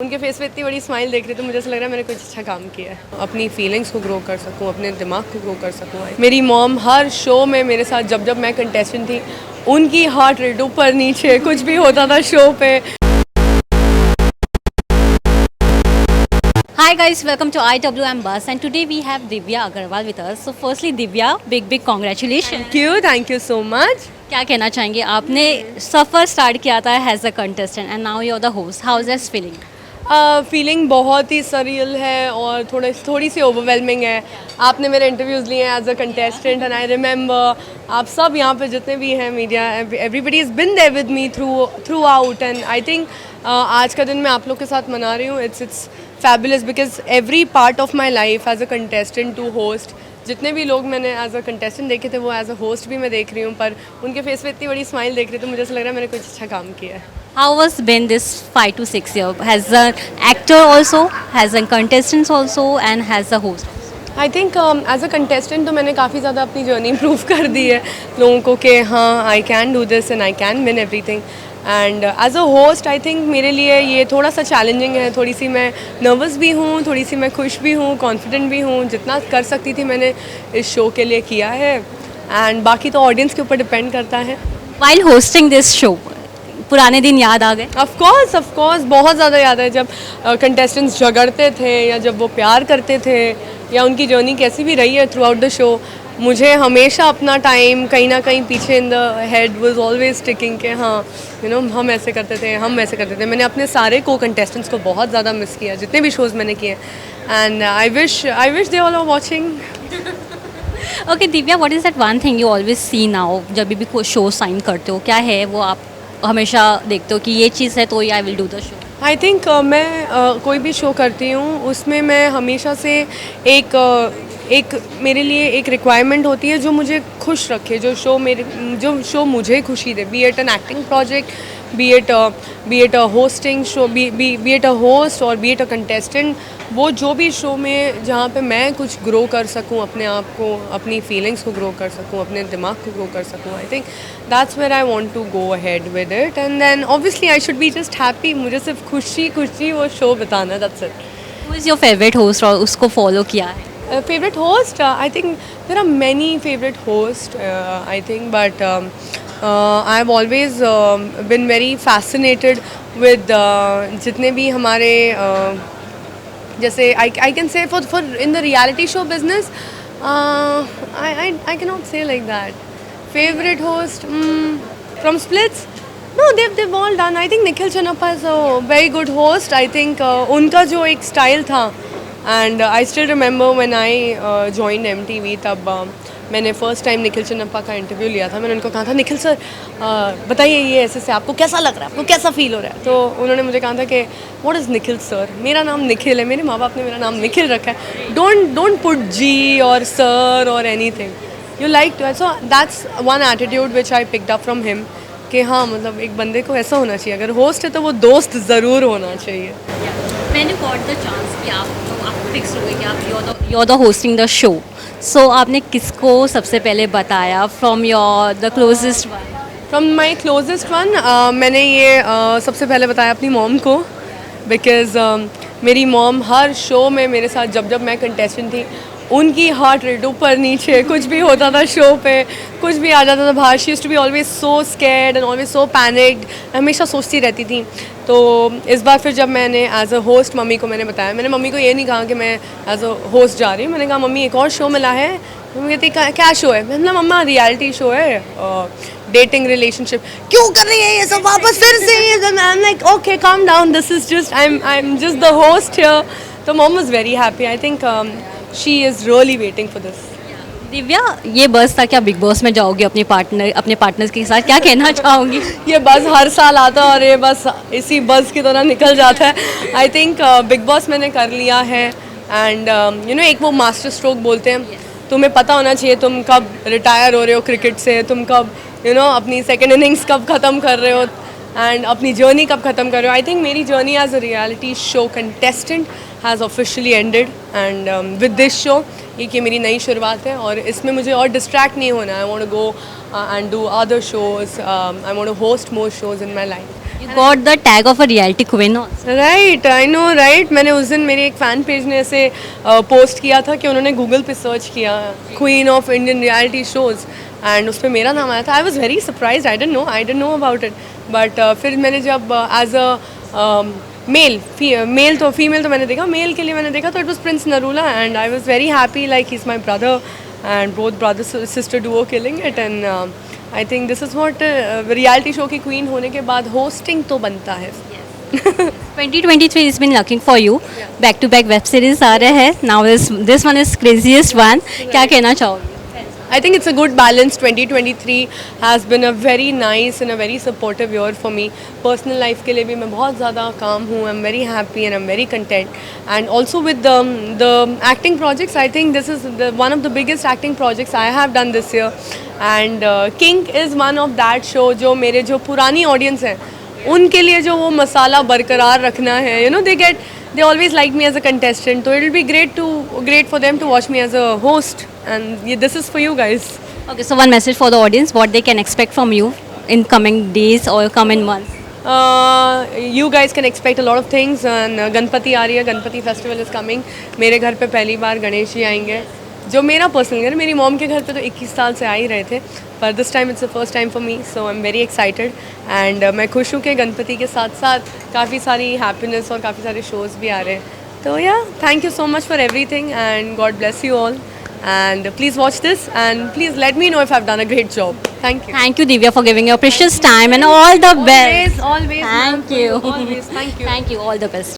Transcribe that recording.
उनके फेस पे इतनी बड़ी स्माइल देख रही तो मुझे ऐसा लग रहा है मैंने कुछ अच्छा काम किया है, अपनी फीलिंग्स को ग्रो कर सकूं, अपने दिमाग को ग्रो कर सकूं। मेरी मॉम हर शो में मेरे साथ जब मैं कंटेस्टेंट थी, उनकी हार्ट रेट ऊपर नीचे कुछ भी होता था शो पे। Hi guys, welcome to IWM Bus and today we have Divya Agarwal with us. So firstly Divya, big congratulations. Thank you so much. क्या कहना चाहेंगे, आपने सफ़र स्टार्ट किया था as a contestant and now you are the host, how is this feeling? Feeling बहुत ही surreal है और थोड़ी सी ओवरवेलमिंग है। आपने मेरे इंटरव्यूज़ लिए हैं as a contestant and I remember आप सब यहाँ पे जितने भी हैं media, everybody is been there with me throughout and I think आज का दिन मैं आप लोग के साथ मना रही हूँ। It's fabulous because every part of my life as a contestant to host, जितने भी लोग मैंने एज अ कंटेस्टेंट देखे थे वो एज अ होस्ट भी मैं देख रही हूँ, पर उनके फेस पे इतनी बड़ी स्माइल देख रही तो मुझे ऐसा लग रहा है मैंने कुछ अच्छा काम किया है। How was been this 5 to 6 year? Has an actor also, has a contestants also and has a host? I think as a contestant तो मैंने काफ़ी ज़्यादा अपनी जर्नी इम्प्रूव कर दी है लोगों को कि हाँ I can do this and I can win everything. And as a host I think मेरे लिए ये थोड़ा सा चैलेंजिंग है, थोड़ी सी मैं नर्वस भी हूँ, थोड़ी सी मैं खुश भी हूँ, कॉन्फिडेंट भी हूँ। जितना कर सकती थी मैंने इस शो के लिए किया है एंड बाकी तो ऑडियंस के ऊपर डिपेंड करता है। While hosting this show, पुराने दिन याद आ गए? ऑफ कोर्स बहुत ज़्यादा याद है जब कंटेस्टेंट्स झगड़ते थे या जब वो प्यार करते थे या उनकी जर्नी कैसी भी रही है थ्रू आउट द शो। मुझे हमेशा अपना टाइम कहीं ना कहीं पीछे in the head was always ticking के हाँ हम ऐसे करते थे, हम ऐसे करते थे। मैंने अपने सारे को कंटेस्टेंट्स को बहुत ज़्यादा मिस किया जितने भी शोज़ मैंने किए and I wish they all are watching. Okay Divya, what is that one thing you always see now? जब भी कोई शो साइन करते हो, क्या है वो आप हमेशा देखते हो कि ये चीज़ है तो I will do the show? I think मैं कोई भी शो करती हूँ उसमें मैं हमेशा से एक मेरे लिए एक रिक्वायरमेंट होती है जो मुझे खुश रखे, जो शो मुझे खुशी दे, be it an acting project, be it a hosting show, be it a host और बी इट अ कंटेस्टेंट। वो जो भी शो में जहाँ पे मैं कुछ ग्रो कर सकूँ, अपने आप को, अपनी फीलिंग्स को ग्रो कर सकूँ, अपने दिमाग को ग्रो कर सकूँ, I think that's where I want to go ahead with it and then obviously I should be just happy. मुझे सिर्फ खुशी वो शो बताना है, that's it. Who is your favourite host और उसको फॉलो किया है? Favorite host? I think there are many favorite hosts. I think, but I've always been very fascinated with जितने भी हमारे जैसे I can say for in the reality show business, I cannot say like that. Favorite host from Splits? No, they've all done. I think Nikhil Chanappa is a very good host. I think उनका जो एक style था and I still remember when I joined MTV, तब मैंने first time Nikhil Channappa का interview लिया था। मैंने उनको कहा था निखिल सर बताइए ये ऐसे से आपको कैसा लग रहा है, आपको कैसा फील हो रहा है? तो उन्होंने मुझे कहा था कि व्हाट इज़ निखिल सर? मेरा नाम निखिल है, मेरे माँ बाप ने मेरा नाम निखिल रखा है, डोंट पुट जी और सर और anything you like to. So that's one attitude which I picked up from him कि हाँ मतलब एक बंदे को ऐसा होना चाहिए, अगर होस्ट है तो वो दोस्त ज़रूर होना चाहिए। मैंने गॉट द चांस कि आप फिक्स हो गए कि आप you are the hosting the show, so आपने किसको सबसे पहले बताया from your the closest one? From my closest one मैंने ये सबसे पहले बताया अपनी मॉम को, बिकॉज़ मेरी मॉम हर शो में मेरे साथ जब मैं कंटेस्टेंट थी, उनकी हार्ट रेट ऊपर नीचे कुछ भी होता था शो पे, कुछ भी आ जाता था बाहर, she used to be always so scared and always so panicked, हमेशा सोचती रहती थी। तो इस बार फिर जब मैंने एज अ होस्ट मम्मी को मैंने बताया, मैंने मम्मी को ये नहीं कहा कि मैं एज अ होस्ट जा रही हूँ, मैंने कहा मम्मी एक और शो मिला है। मम्मी कहती क्या शो है? मैंने कहा मम्मा रियलिटी शो है, डेटिंग रिलेशनशिप। क्यों कर रही है ये सब वापस फिर से? I am like okay calm down, this is just I am just the host here. तो mom was very happy. I think she is really waiting for this. Divya, ये बस था, क्या बिग बॉस में जाओगी अपने पार्टनर्स के साथ? क्या कहना चाहोगी? ये बस हर साल आता है और ये बस इसी बस की तरह निकल जाता है। आई थिंक बिग बॉस मैंने कर लिया है एंड एक वो मास्टर स्ट्रोक बोलते हैं, तुम्हें पता होना चाहिए तुम कब रिटायर हो रहे हो क्रिकेट से, तुम कब अपनी सेकेंड इनिंग्स कब ख़त्म कर रहे हो एंड अपनी जर्नी कब ख़त्म कर रहे हो। आई थिंक मेरी journey as a reality show contestant has officially ended and with this show ये मेरी नई शुरुआत है और इसमें मुझे और डिस्ट्रैक्ट नहीं होना है। I want to go and do other shows, I want to host more shows in my life. You got the tag of a reality queen also. Right I know right मैंने उस दिन मेरे एक fan page ने ऐसे post किया था कि उन्होंने गूगल पे सर्च किया queen of Indian reality shows and उस पर मेरा नाम आया था. I was very surprise. I didn't know about it. But फिर मैंने जब एज अ मेल तो फीमेल तो मैंने देखा, मेल के लिए मैंने देखा तो it was Prince Narula and I was very happy like he is my brother and both brother sister duo killing it. And I think this is what reality show की क्वीन होने के बाद होस्टिंग तो बनता है. 2023 has been looking for you. Back to back web series आ रहे हैं. Now this one is craziest one. क्या कहना चाहोगे? I think it's a good balance. 2023 has been a very nice and a very supportive year for me. Personal life के लिए भी मैं बहुत ज़्यादा काम हूँ. I'm very happy and I'm very content. And also with the acting projects, I think this is one of the biggest acting projects I have done this year. And King is one of that show जो मेरे जो पुरानी audience है उनके लिए जो वो मसाला बरकरार रखना है. You know they always like me as a contestant. So it will be great for them to watch me as a host. And this is for you guys. Okay, so one message for the audience, what they can expect from you in coming days or coming months. You guys can expect a lot of things. And Ganpati आ रही है, Ganpati festival is coming. मेरे घर पे पहली बार गणेश जी आएंगे. जो मेरा personal घर है, मेरी मॉम के घर पे तो 21 साल से आ ही रहे थे, पर this time it's the first time for me. So I am very excited and मैं खुश हूँ कि गणपति के साथ साथ काफ़ी सारी हैप्पीनेस और काफ़ी सारे शोज़ भी आ रहे हैं. तो या thank you so much for everything and God bless you all. And please watch this and please let me know if I've done a great job. Thank you. Thank you, Divya, for giving your precious time and all the best. Always, Thank you. Always, thank you. Thank you. All the best.